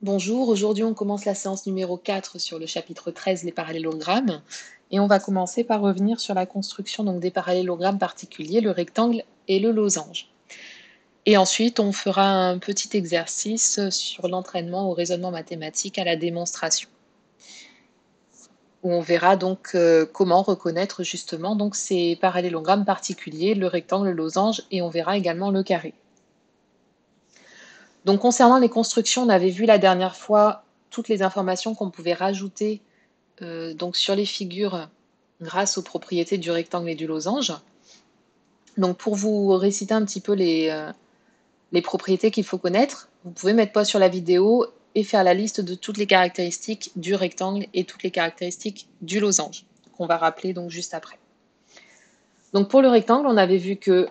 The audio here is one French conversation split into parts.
Bonjour, aujourd'hui on commence la séance numéro 4 sur le chapitre 13, les parallélogrammes, et on va commencer par revenir sur la construction donc, des parallélogrammes particuliers, le rectangle et le losange. Et ensuite on fera un petit exercice sur l'entraînement au raisonnement mathématique à la démonstration, où on verra donc comment reconnaître justement donc, ces parallélogrammes particuliers, le rectangle, le losange, et on verra également le carré. Donc concernant les constructions, on avait vu la dernière fois toutes les informations qu'on pouvait rajouter donc sur les figures grâce aux propriétés du rectangle et du losange. Donc pour vous réciter un petit peu les propriétés qu'il faut connaître, vous pouvez mettre pause sur la vidéo et faire la liste de toutes les caractéristiques du rectangle et toutes les caractéristiques du losange, qu'on va rappeler donc juste après. Donc pour le rectangle, on avait vu que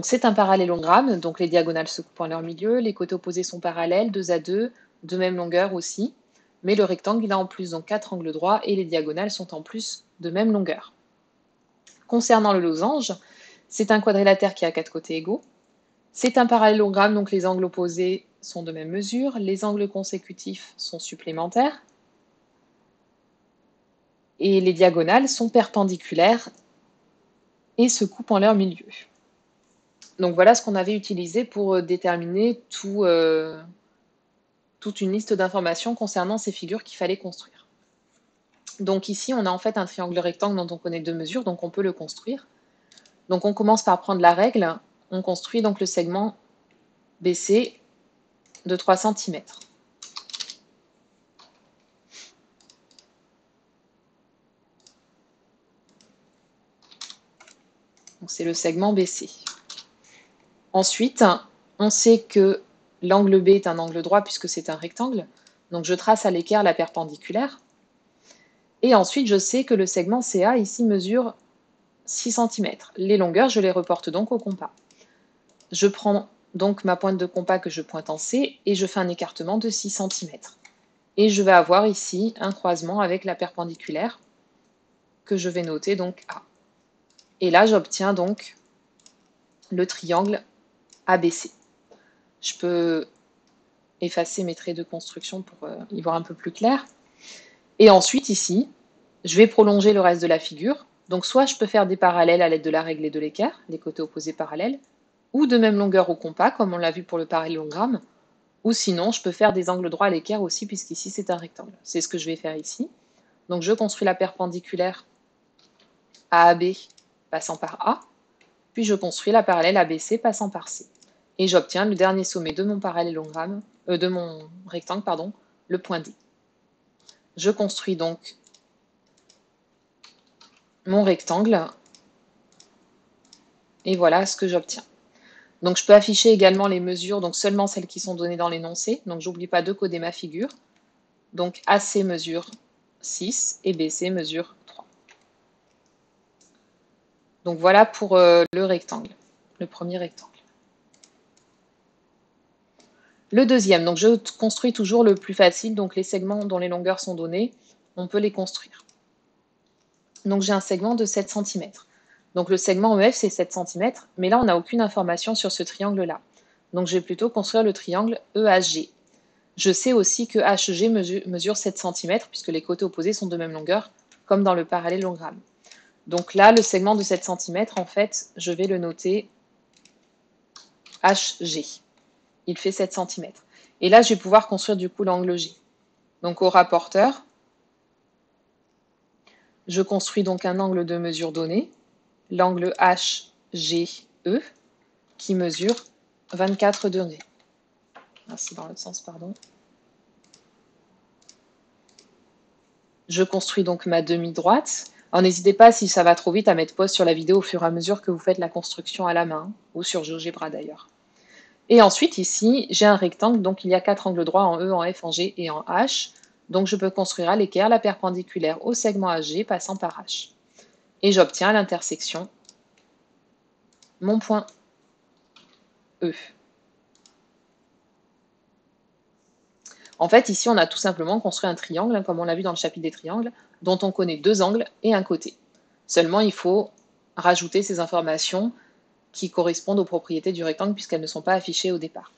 c'est un parallélogramme, donc les diagonales se coupent en leur milieu, les côtés opposés sont parallèles, 2 à 2, de même longueur aussi, mais le rectangle il a en plus donc 4 angles droits et les diagonales sont en plus de même longueur. Concernant le losange, c'est un quadrilatère qui a 4 côtés égaux. C'est un parallélogramme, donc les angles opposés sont de même mesure, les angles consécutifs sont supplémentaires et les diagonales sont perpendiculaires et se coupent en leur milieu. Donc voilà ce qu'on avait utilisé pour déterminer toute une liste d'informations concernant ces figures qu'il fallait construire. Donc ici, on a en fait un triangle rectangle dont on connaît deux mesures, donc on peut le construire. Donc on commence par prendre la règle, on construit donc le segment BC de 3 cm. Donc c'est le segment BC. Ensuite, on sait que l'angle B est un angle droit puisque c'est un rectangle, donc je trace à l'équerre la perpendiculaire. Et ensuite, je sais que le segment CA ici mesure 6 cm. Les longueurs, je les reporte donc au compas. Je prends donc ma pointe de compas que je pointe en C et je fais un écartement de 6 cm. Et je vais avoir ici un croisement avec la perpendiculaire que je vais noter donc A. Et là, j'obtiens donc le triangle ABC. Je peux effacer mes traits de construction pour y voir un peu plus clair. Et ensuite, ici, je vais prolonger le reste de la figure. Donc soit je peux faire des parallèles à l'aide de la règle et de l'équerre, les côtés opposés parallèles, ou de même longueur au compas, comme on l'a vu pour le parallélogramme, ou sinon je peux faire des angles droits à l'équerre aussi, puisqu'ici c'est un rectangle. C'est ce que je vais faire ici. Donc je construis la perpendiculaire AAB passant par A, puis je construis la parallèle ABC passant par C. Et j'obtiens le dernier sommet de mon parallélogramme, de mon rectangle, pardon, le point D. Je construis donc mon rectangle, et voilà ce que j'obtiens. Donc je peux afficher également les mesures, donc seulement celles qui sont données dans l'énoncé, donc j'oublie pas de coder ma figure. Donc AC mesure 6 et BC mesure 3. Donc voilà pour le rectangle, le premier rectangle. Le deuxième, donc je construis toujours le plus facile, donc les segments dont les longueurs sont données, on peut les construire. Donc j'ai un segment de 7 cm. Donc le segment EF c'est 7 cm, mais là on n'a aucune information sur ce triangle-là. Donc je vais plutôt construire le triangle EHG. Je sais aussi que HG mesure 7 cm puisque les côtés opposés sont de même longueur, comme dans le parallélogramme. Donc là, le segment de 7 cm, en fait, je vais le noter HG. Il fait 7 cm. Et là, je vais pouvoir construire du coup l'angle G. Donc au rapporteur, je construis donc un angle de mesure donnée, l'angle HGE, qui mesure 24 degrés. Ah, c'est dans l'autre sens, pardon. Je construis donc ma demi-droite. Alors n'hésitez pas, si ça va trop vite, à mettre pause sur la vidéo au fur et à mesure que vous faites la construction à la main, ou sur GeoGebra d'ailleurs. Et ensuite, ici, j'ai un rectangle, donc il y a 4 angles droits en E, en F, en G et en H. Donc je peux construire à l'équerre la perpendiculaire au segment HG passant par H. Et j'obtiens à l'intersection mon point E. En fait, ici, on a tout simplement construit un triangle, comme on l'a vu dans le chapitre des triangles, dont on connaît deux angles et un côté. Seulement, il faut rajouter ces informations qui correspondent aux propriétés du rectangle puisqu'elles ne sont pas affichées au départ.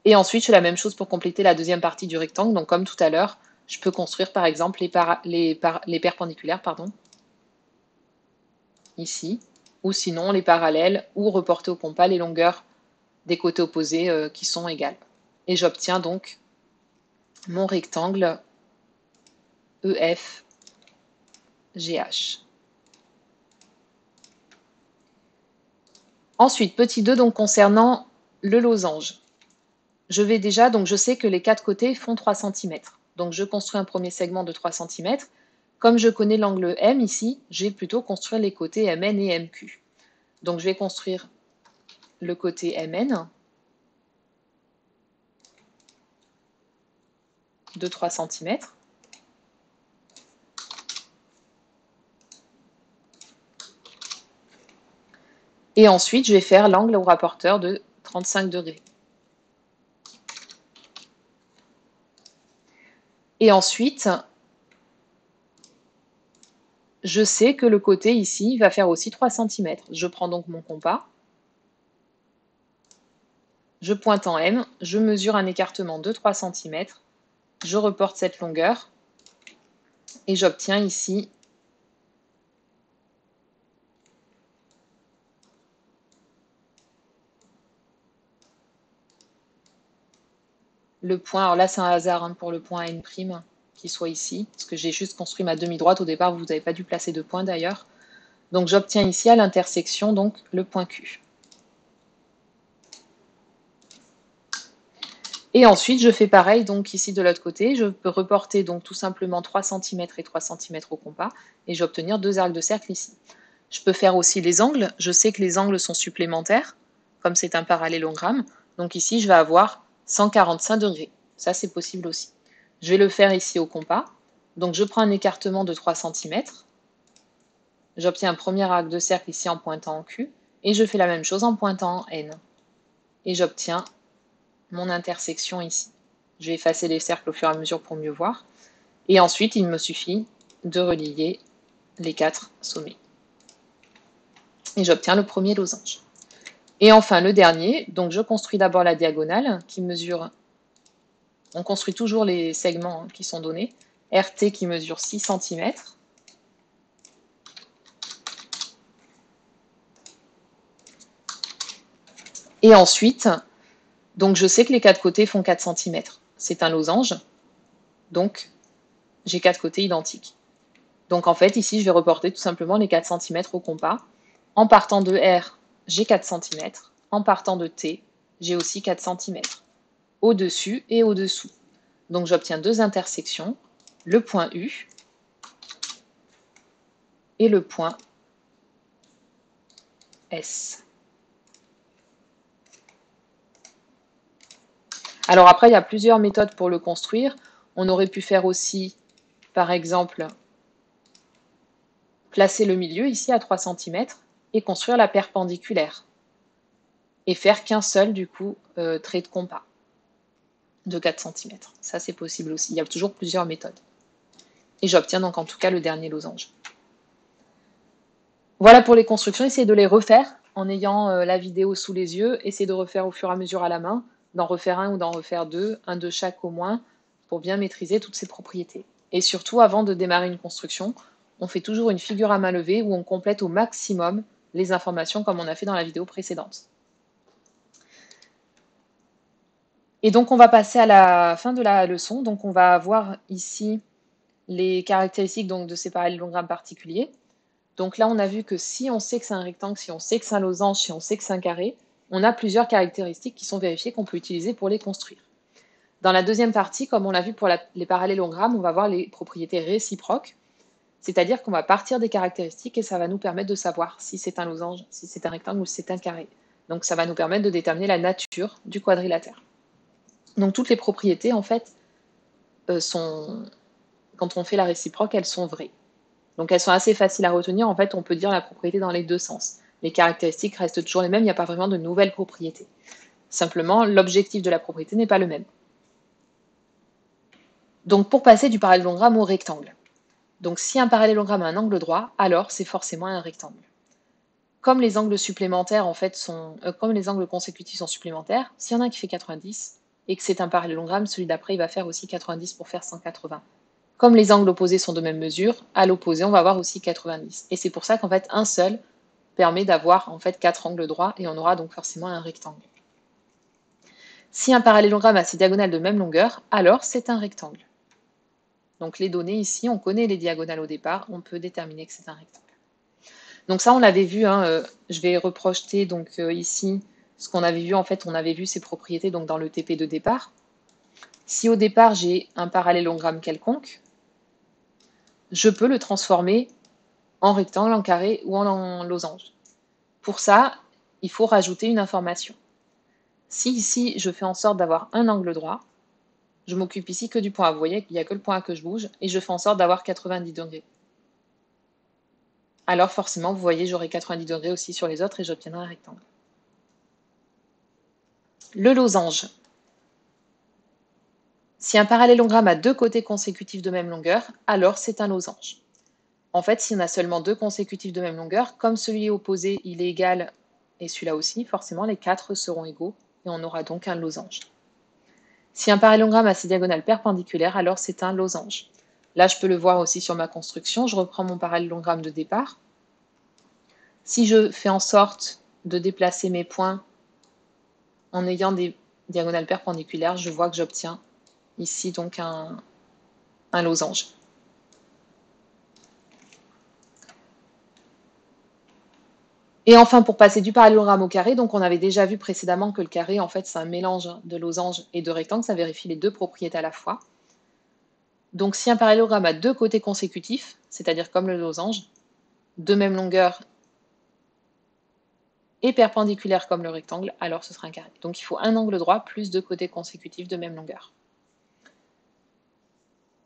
Et ensuite, je fais la même chose pour compléter la deuxième partie du rectangle. Donc, comme tout à l'heure, je peux construire par exemple les perpendiculaires, pardon, ici, ou sinon les parallèles, ou reporter au compas les longueurs des côtés opposés qui sont égales. Et j'obtiens donc mon rectangle EFGH. Ensuite, petit 2, donc concernant le losange. Je sais que les quatre côtés font 3 cm. Donc je construis un premier segment de 3 cm. Comme je connais l'angle M ici, je vais plutôt construire les côtés MN et MQ. Donc je vais construire le côté MN de 3 cm. Et ensuite, je vais faire l'angle au rapporteur de 35 degrés. Et ensuite, je sais que le côté ici va faire aussi 3 cm. Je prends donc mon compas, je pointe en M, je mesure un écartement de 3 cm, je reporte cette longueur et j'obtiens ici le point. Alors là, c'est un hasard pour le point N' qui soit ici, parce que j'ai juste construit ma demi-droite. Au départ, vous n'avez pas dû placer de point d'ailleurs. Donc j'obtiens ici à l'intersection donc le point Q. Et ensuite, je fais pareil donc ici de l'autre côté. Je peux reporter donc tout simplement 3 cm et 3 cm au compas et je vais obtenir 2 arcs de cercle ici. Je peux faire aussi les angles. Je sais que les angles sont supplémentaires, comme c'est un parallélogramme. Donc ici, je vais avoir 145 degrés. Ça, c'est possible aussi. Je vais le faire ici au compas. Donc je prends un écartement de 3 cm. J'obtiens un premier arc de cercle ici en pointant en Q. Et je fais la même chose en pointant en N. Et j'obtiens mon intersection ici. Je vais effacer les cercles au fur et à mesure pour mieux voir. Et ensuite, il me suffit de relier les 4 sommets. Et j'obtiens le premier losange. Et enfin, le dernier, donc je construis d'abord la diagonale qui mesure, on construit toujours les segments qui sont donnés, RT qui mesure 6 cm. Et ensuite, donc je sais que les quatre côtés font 4 cm. C'est un losange, donc j'ai 4 côtés identiques. Donc en fait, ici, je vais reporter tout simplement les 4 cm au compas. En partant de R, j'ai 4 cm. En partant de T, j'ai aussi 4 cm. Au-dessus et au-dessous. Donc j'obtiens deux intersections, le point U et le point S. Alors après, il y a plusieurs méthodes pour le construire. On aurait pu faire aussi, par exemple, placer le milieu ici à 3 cm et construire la perpendiculaire. Et faire qu'un seul, du coup, trait de compas de 4 cm. Ça, c'est possible aussi. Il y a toujours plusieurs méthodes. Et j'obtiens donc en tout cas le dernier losange. Voilà pour les constructions. Essayez de les refaire en ayant la vidéo sous les yeux. Essayez de refaire au fur et à mesure à la main, d'en refaire un ou d'en refaire deux, un de chaque au moins, pour bien maîtriser toutes ces propriétés. Et surtout, avant de démarrer une construction, on fait toujours une figure à main levée où on complète au maximum les informations comme on a fait dans la vidéo précédente. Et donc on va passer à la fin de la leçon. Donc on va voir ici les caractéristiques donc, de ces parallélogrammes particuliers. Donc là, on a vu que si on sait que c'est un rectangle, si on sait que c'est un losange, si on sait que c'est un carré, on a plusieurs caractéristiques qui sont vérifiées qu'on peut utiliser pour les construire. Dans la deuxième partie, comme on l'a vu pour les parallélogrammes, on va voir les propriétés réciproques, c'est-à-dire qu'on va partir des caractéristiques et ça va nous permettre de savoir si c'est un losange, si c'est un rectangle ou si c'est un carré. Donc ça va nous permettre de déterminer la nature du quadrilatère. Donc toutes les propriétés, en fait, quand on fait la réciproque, elles sont vraies. Donc elles sont assez faciles à retenir. En fait, on peut dire la propriété dans les deux sens. Les caractéristiques restent toujours les mêmes, il n'y a pas vraiment de nouvelles propriétés. Simplement, l'objectif de la propriété n'est pas le même. Donc pour passer du parallélogramme au rectangle. Donc si un parallélogramme a un angle droit, alors c'est forcément un rectangle. Comme les angles supplémentaires, en fait, comme les angles consécutifs sont supplémentaires, s'il y en a un qui fait 90, et que c'est un parallélogramme, celui d'après il va faire aussi 90 pour faire 180. Comme les angles opposés sont de même mesure, à l'opposé on va avoir aussi 90. Et c'est pour ça qu'en fait un seul permet d'avoir en fait 4 angles droits et on aura donc forcément un rectangle. Si un parallélogramme a ses diagonales de même longueur, alors c'est un rectangle. Donc les données ici, on connaît les diagonales au départ, on peut déterminer que c'est un rectangle. Donc ça, on l'avait vu, hein, je vais reprojeter donc ici ce qu'on avait vu. En fait, on avait vu ces propriétés donc dans le TP de départ. Si au départ j'ai un parallélogramme quelconque, je peux le transformer en rectangle, en carré ou en losange. Pour ça, il faut rajouter une information. Si ici je fais en sorte d'avoir un angle droit, je m'occupe ici que du point A. Vous voyez qu'il n'y a que le point A que je bouge et je fais en sorte d'avoir 90 degrés. Alors forcément, vous voyez, j'aurai 90 degrés aussi sur les autres et j'obtiendrai un rectangle. Le losange. Si un parallélogramme a deux côtés consécutifs de même longueur, alors c'est un losange. En fait, si on a seulement deux consécutifs de même longueur, comme celui opposé, il est égal, et celui-là aussi, forcément, les quatre seront égaux, et on aura donc un losange. Si un parallélogramme a ses diagonales perpendiculaires, alors c'est un losange. Là, je peux le voir aussi sur ma construction. Je reprends mon parallélogramme de départ. Si je fais en sorte de déplacer mes points en ayant des diagonales perpendiculaires, je vois que j'obtiens ici donc un losange. Et enfin, pour passer du parallélogramme au carré, donc on avait déjà vu précédemment que le carré, en fait, c'est un mélange de losange et de rectangle. Ça vérifie les deux propriétés à la fois. Donc si un parallélogramme a deux côtés consécutifs, c'est-à-dire comme le losange, de même longueur et perpendiculaire comme le rectangle, alors ce sera un carré. Donc il faut un angle droit plus deux côtés consécutifs de même longueur.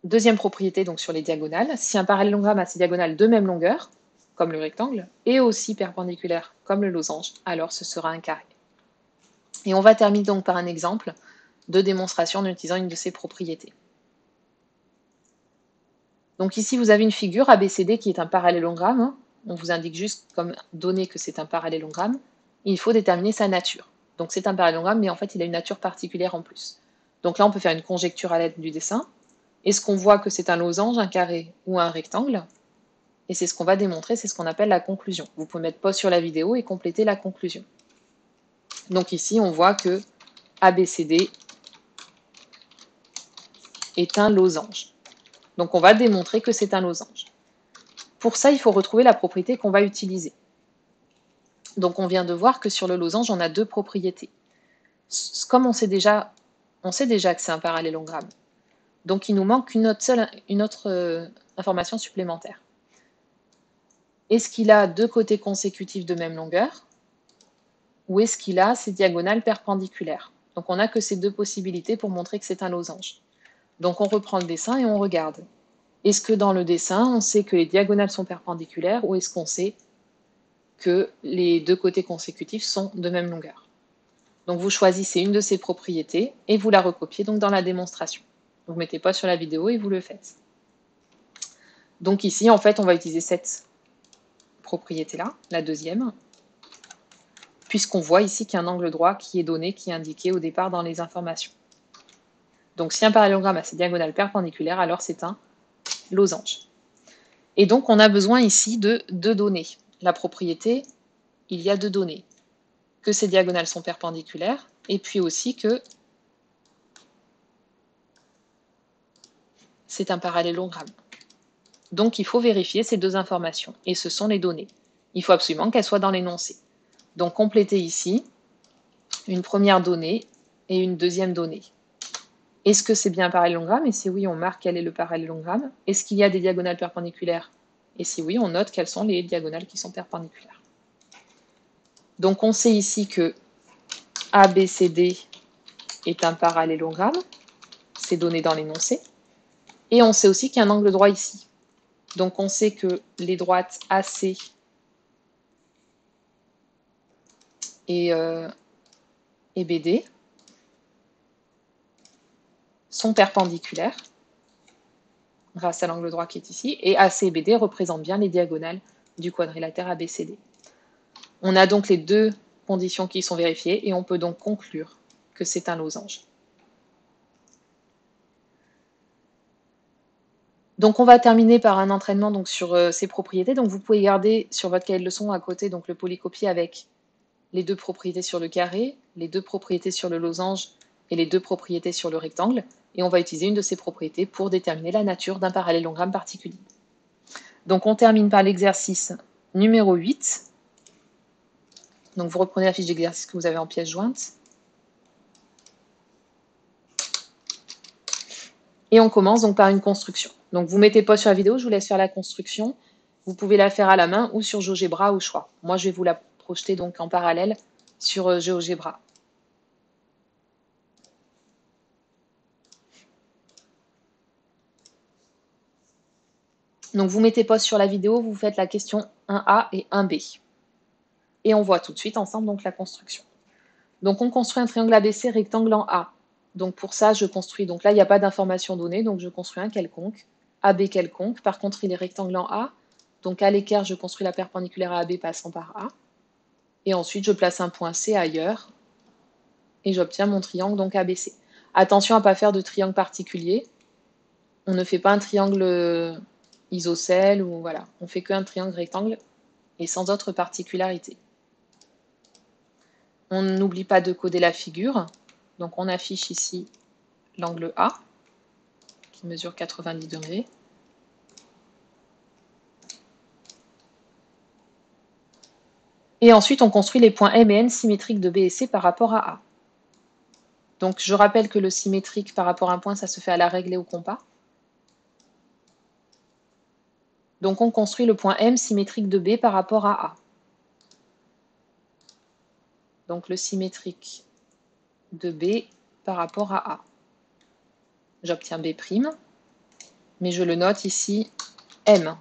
Deuxième propriété donc sur les diagonales, si un parallélogramme a ses diagonales de même longueur, comme le rectangle, et aussi perpendiculaire comme le losange, alors ce sera un carré. Et on va terminer donc par un exemple de démonstration en utilisant une de ces propriétés. Donc ici vous avez une figure ABCD qui est un parallélogramme. On vous indique juste comme donnée que c'est un parallélogramme. Il faut déterminer sa nature. Donc c'est un parallélogramme, mais en fait il a une nature particulière en plus. Donc là on peut faire une conjecture à l'aide du dessin. Est-ce qu'on voit que c'est un losange, un carré ou un rectangle? Et c'est ce qu'on va démontrer, c'est ce qu'on appelle la conclusion. Vous pouvez mettre pause sur la vidéo et compléter la conclusion. Donc ici on voit que ABCD est un losange. Donc on va démontrer que c'est un losange. Pour ça, il faut retrouver la propriété qu'on va utiliser. Donc on vient de voir que sur le losange, on a deux propriétés. Comme on sait déjà que c'est un parallélogramme. Donc il nous manque une autre information supplémentaire. Est-ce qu'il a deux côtés consécutifs de même longueur ou est-ce qu'il a ses diagonales perpendiculaires? Donc on n'a que ces deux possibilités pour montrer que c'est un losange. Donc on reprend le dessin et on regarde. Est-ce que dans le dessin, on sait que les diagonales sont perpendiculaires ou est-ce qu'on sait que les deux côtés consécutifs sont de même longueur? Donc vous choisissez une de ces propriétés et vous la recopiez donc dans la démonstration. Vous ne mettez pas sur la vidéo et vous le faites. Donc ici, en fait, on va utiliser cette propriété-là, la deuxième, puisqu'on voit ici qu'il y a un angle droit qui est donné, qui est indiqué au départ dans les informations. Donc si un parallélogramme a ses diagonales perpendiculaires, alors c'est un losange. Et donc on a besoin ici de deux données. La propriété, il y a deux données. Que ces diagonales sont perpendiculaires, et puis aussi que c'est un parallélogramme. Donc il faut vérifier ces deux informations, et ce sont les données. Il faut absolument qu'elles soient dans l'énoncé. Donc complétez ici une première donnée et une deuxième donnée. Est-ce que c'est bien un parallélogramme? Et si oui, on marque quel est le parallélogramme. Est-ce qu'il y a des diagonales perpendiculaires? Et si oui, on note quelles sont les diagonales qui sont perpendiculaires. Donc on sait ici que ABCD est un parallélogramme, c'est donné dans l'énoncé. Et on sait aussi qu'il y a un angle droit ici. Donc on sait que les droites AC et BD sont perpendiculaires grâce à l'angle droit qui est ici. Et AC et BD représentent bien les diagonales du quadrilatère ABCD. On a donc les deux conditions qui sont vérifiées et on peut donc conclure que c'est un losange. Donc on va terminer par un entraînement donc, sur ces propriétés. Donc vous pouvez garder sur votre cahier de leçons à côté donc, le polycopier avec les 2 propriétés sur le carré, les 2 propriétés sur le losange et les 2 propriétés sur le rectangle. Et on va utiliser une de ces propriétés pour déterminer la nature d'un parallélogramme particulier. Donc on termine par l'exercice numéro 8. Donc vous reprenez la fiche d'exercice que vous avez en pièce jointe. Et on commence donc par une construction. Donc vous mettez pause sur la vidéo, je vous laisse faire la construction. Vous pouvez la faire à la main ou sur GeoGebra au choix. Moi je vais vous la projeter donc en parallèle sur GeoGebra. Donc vous mettez pause sur la vidéo, vous faites la question 1A et 1B. Et on voit tout de suite ensemble donc la construction. Donc on construit un triangle ABC rectangle en A. Donc pour ça, je construis, donc là il n'y a pas d'information donnée, donc je construis un quelconque, AB quelconque. Par contre, il est rectangle en A. Donc à l'équerre, je construis la perpendiculaire à AB passant par A. Et ensuite, je place un point C ailleurs. Et j'obtiens mon triangle donc ABC. Attention à ne pas faire de triangle particulier. On ne fait pas un triangle isocèle ou voilà. On fait qu'un triangle rectangle et sans autre particularité. On n'oublie pas de coder la figure. Donc on affiche ici l'angle A qui mesure 90 degrés. Et ensuite, on construit les points M et N symétriques de B et C par rapport à A. Donc je rappelle que le symétrique par rapport à un point, ça se fait à la règle et au compas. Donc on construit le point M symétrique de B par rapport à A. Donc le symétrique de B par rapport à A. J'obtiens B', mais je le note ici M.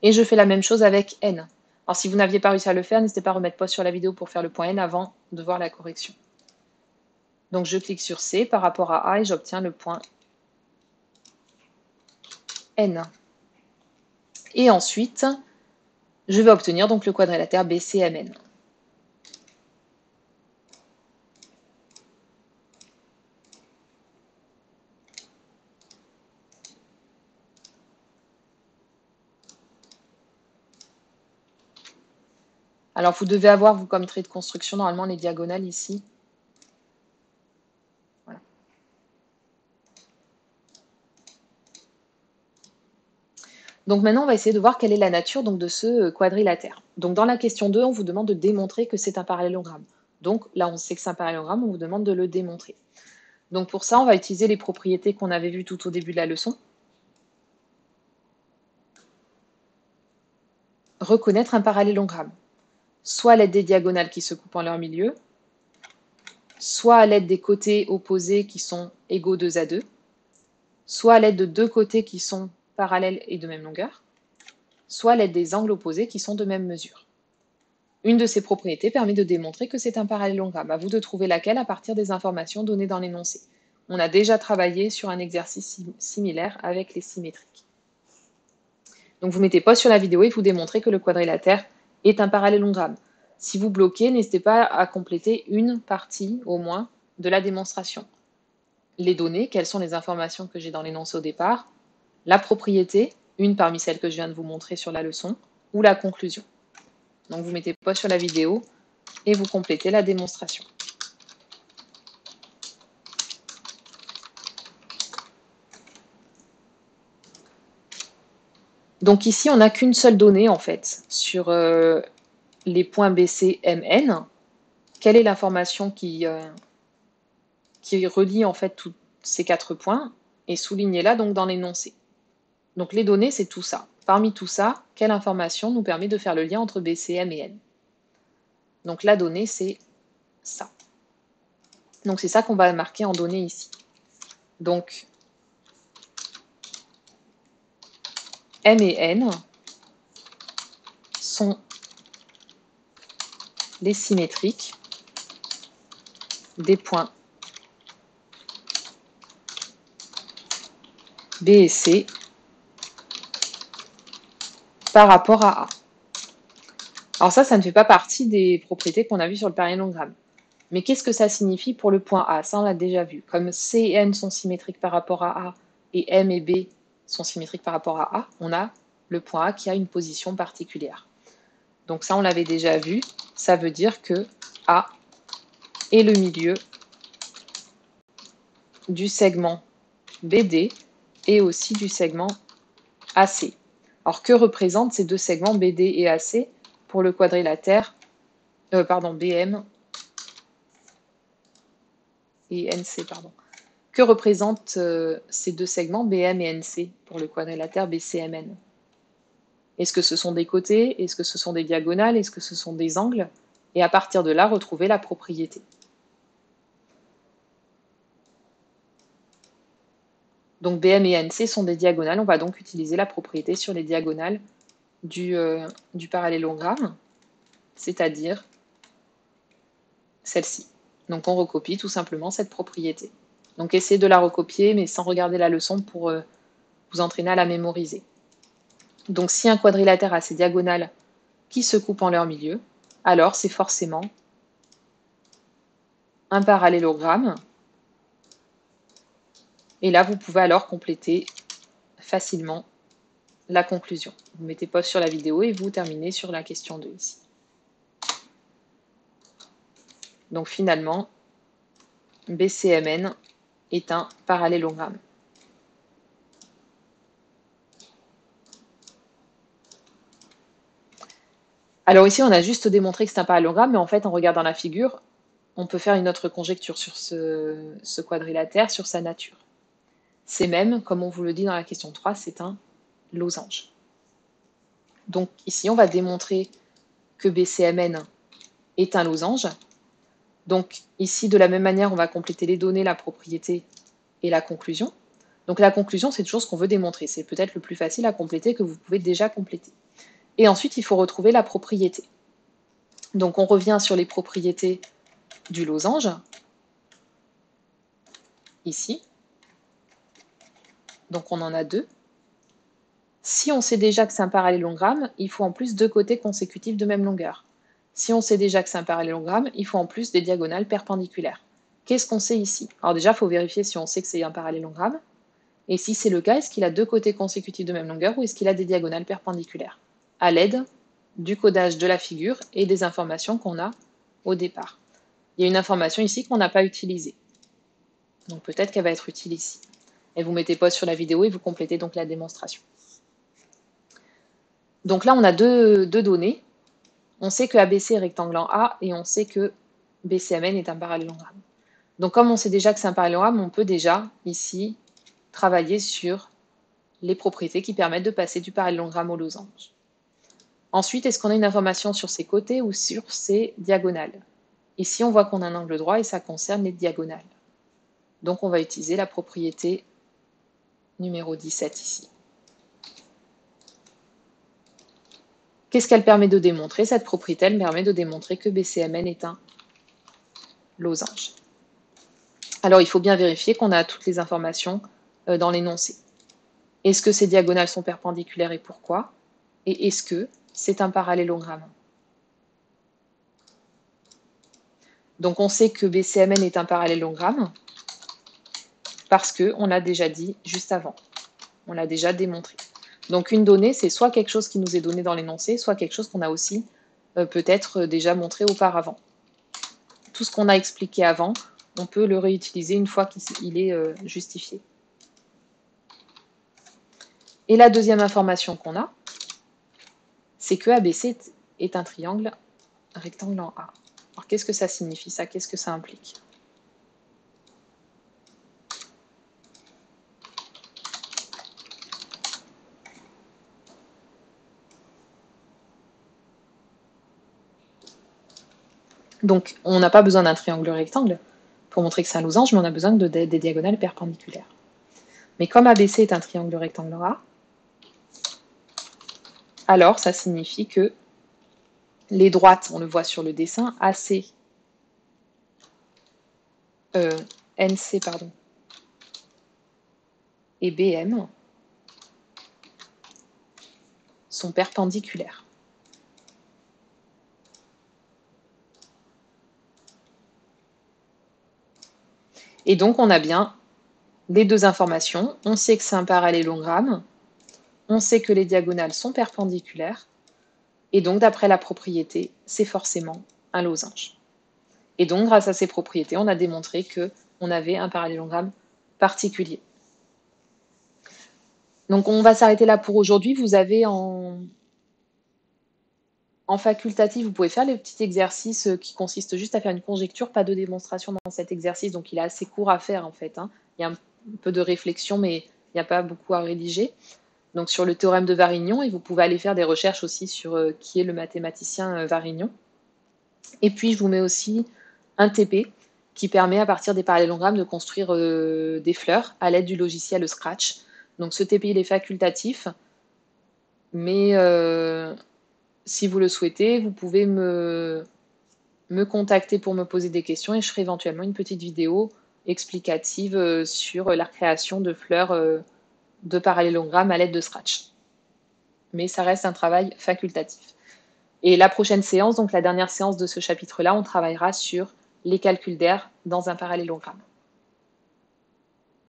Et je fais la même chose avec N. Alors si vous n'aviez pas réussi à le faire, n'hésitez pas à remettre pause sur la vidéo pour faire le point N avant de voir la correction. Donc je clique sur C par rapport à A et j'obtiens le point N. Et ensuite, je vais obtenir donc le quadrilatère BCMN. Alors vous devez avoir, vous, comme trait de construction, normalement les diagonales ici. Voilà. Donc maintenant, on va essayer de voir quelle est la nature donc, de ce quadrilatère. Donc dans la question 2, on vous demande de démontrer que c'est un parallélogramme. Donc là, on sait que c'est un parallélogramme, on vous demande de le démontrer. Donc pour ça, on va utiliser les propriétés qu'on avait vues tout au début de la leçon. Reconnaître un parallélogramme, soit à l'aide des diagonales qui se coupent en leur milieu, soit à l'aide des côtés opposés qui sont égaux 2 à 2, soit à l'aide de 2 côtés qui sont parallèles et de même longueur, soit à l'aide des angles opposés qui sont de même mesure. Une de ces propriétés permet de démontrer que c'est un parallélogramme. À vous de trouver laquelle à partir des informations données dans l'énoncé. On a déjà travaillé sur un exercice similaire avec les symétriques. Donc vous mettez pause sur la vidéo et vous démontrez que le quadrilatère est un parallélogramme. Si vous bloquez, n'hésitez pas à compléter une partie au moins de la démonstration. Les données, quelles sont les informations que j'ai dans l'énoncé au départ, la propriété, une parmi celles que je viens de vous montrer sur la leçon, ou la conclusion. Donc vous mettez pause sur la vidéo et vous complétez la démonstration. Donc ici, on n'a qu'une seule donnée en fait sur les points BC, MN. Quelle est l'information qui relie en fait tous ces 4 points et soulignée là donc dans l'énoncé. Donc les données, c'est tout ça. Parmi tout ça, quelle information nous permet de faire le lien entre BC, M et N? Donc la donnée, c'est ça. Donc c'est ça qu'on va marquer en données ici. Donc M et N sont les symétriques des points B et C par rapport à A. Alors ça ne fait pas partie des propriétés qu'on a vues sur le parallélogramme. Mais qu'est-ce que ça signifie pour le point A? Ça, on l'a déjà vu. Comme C et N sont symétriques par rapport à A et M et B sont symétriques par rapport à A, on a le point A qui a une position particulière. Donc ça, on l'avait déjà vu. Ça veut dire que A est le milieu du segment BD et aussi du segment AC. Alors, que représentent ces deux segments BD et AC pour le quadrilatère BM et NC, pardon. Que représentent ces deux segments BM et NC pour le quadrilatère BCMN? Est-ce que ce sont des côtés? Est-ce que ce sont des diagonales? Est-ce que ce sont des angles? Et à partir de là, retrouver la propriété. Donc BM et NC sont des diagonales. On va donc utiliser la propriété sur les diagonales du parallélogramme, c'est-à-dire celle-ci. Donc on recopie tout simplement cette propriété. Donc essayez de la recopier, mais sans regarder la leçon pour vous entraîner à la mémoriser. Donc si un quadrilatère a ses diagonales qui se coupent en leur milieu, alors c'est forcément un parallélogramme. Et là, vous pouvez alors compléter facilement la conclusion. Vous mettez pause sur la vidéo et vous terminez sur la question 2 ici. Donc finalement, BCMN est un parallélogramme. Alors ici, on a juste démontré que c'est un parallélogramme, mais en fait, en regardant la figure, on peut faire une autre conjecture sur ce quadrilatère, sur sa nature. C'est même, comme on vous le dit dans la question 3, c'est un losange. Donc ici, on va démontrer que BCMN est un losange. Donc ici, de la même manière, on va compléter les données, la propriété et la conclusion. Donc la conclusion, c'est toujours ce qu'on veut démontrer. C'est peut-être le plus facile à compléter que vous pouvez déjà compléter. Et ensuite, il faut retrouver la propriété. Donc on revient sur les propriétés du losange, ici. Donc on en a deux. Si on sait déjà que c'est un parallélogramme, il faut en plus deux côtés consécutifs de même longueur. Si on sait déjà que c'est un parallélogramme, il faut en plus des diagonales perpendiculaires. Qu'est-ce qu'on sait ici? Alors déjà, il faut vérifier si on sait que c'est un parallélogramme. Et si c'est le cas, est-ce qu'il a deux côtés consécutifs de même longueur ou est-ce qu'il a des diagonales perpendiculaires? À l'aide du codage de la figure et des informations qu'on a au départ. Il y a une information ici qu'on n'a pas utilisée. Donc peut-être qu'elle va être utile ici. Et vous mettez pause sur la vidéo et vous complétez donc la démonstration. Donc là, on a deux données. On sait que ABC est rectangle en A et on sait que BCMN est un parallélogramme. Donc comme on sait déjà que c'est un parallélogramme, on peut déjà ici travailler sur les propriétés qui permettent de passer du parallélogramme au losange. Ensuite, est-ce qu'on a une information sur ses côtés ou sur ses diagonales? Ici, on voit qu'on a un angle droit et ça concerne les diagonales. Donc on va utiliser la propriété numéro 17 ici. Qu'est-ce qu'elle permet de démontrer? Cette propriété, elle permet de démontrer que BCMN est un losange. Alors, il faut bien vérifier qu'on a toutes les informations dans l'énoncé. Est-ce que ces diagonales sont perpendiculaires et pourquoi? Et est-ce que c'est un parallélogramme? Donc, on sait que BCMN est un parallélogramme parce qu'on l'a déjà dit juste avant. On l'a déjà démontré. Donc, une donnée, c'est soit quelque chose qui nous est donné dans l'énoncé, soit quelque chose qu'on a aussi peut-être déjà montré auparavant. Tout ce qu'on a expliqué avant, on peut le réutiliser une fois qu'il est justifié. Et la deuxième information qu'on a, c'est que ABC est un triangle rectangle en A. Alors qu'est-ce que ça signifie ça? Qu'est-ce que ça implique? Donc on n'a pas besoin d'un triangle rectangle pour montrer que c'est un losange, mais on a besoin des diagonales perpendiculaires. Mais comme ABC est un triangle rectangle en A, alors ça signifie que les droites, on le voit sur le dessin, NC et BM sont perpendiculaires. Et donc on a bien les deux informations. On sait que c'est un parallélogramme, on sait que les diagonales sont perpendiculaires, et donc d'après la propriété, c'est forcément un losange. Et donc grâce à ces propriétés, on a démontré qu'on avait un parallélogramme particulier. Donc on va s'arrêter là pour aujourd'hui. Vous avez en facultatif, vous pouvez faire les petits exercices qui consistent juste à faire une conjecture, pas de démonstration dans cet exercice, donc il est assez court à faire en fait. Il y a un peu de réflexion, mais il n'y a pas beaucoup à rédiger. Donc sur le théorème de Varignon, et vous pouvez aller faire des recherches aussi sur qui est le mathématicien Varignon. Et puis je vous mets aussi un TP qui permet à partir des parallélogrammes de construire des fleurs à l'aide du logiciel Scratch. Donc ce TP il est facultatif, mais si vous le souhaitez, vous pouvez me contacter pour me poser des questions et je ferai éventuellement une petite vidéo explicative sur la création de fleurs de parallélogrammes à l'aide de Scratch. Mais ça reste un travail facultatif. Et la prochaine séance, donc la dernière séance de ce chapitre-là, on travaillera sur les calculs d'air dans un parallélogramme.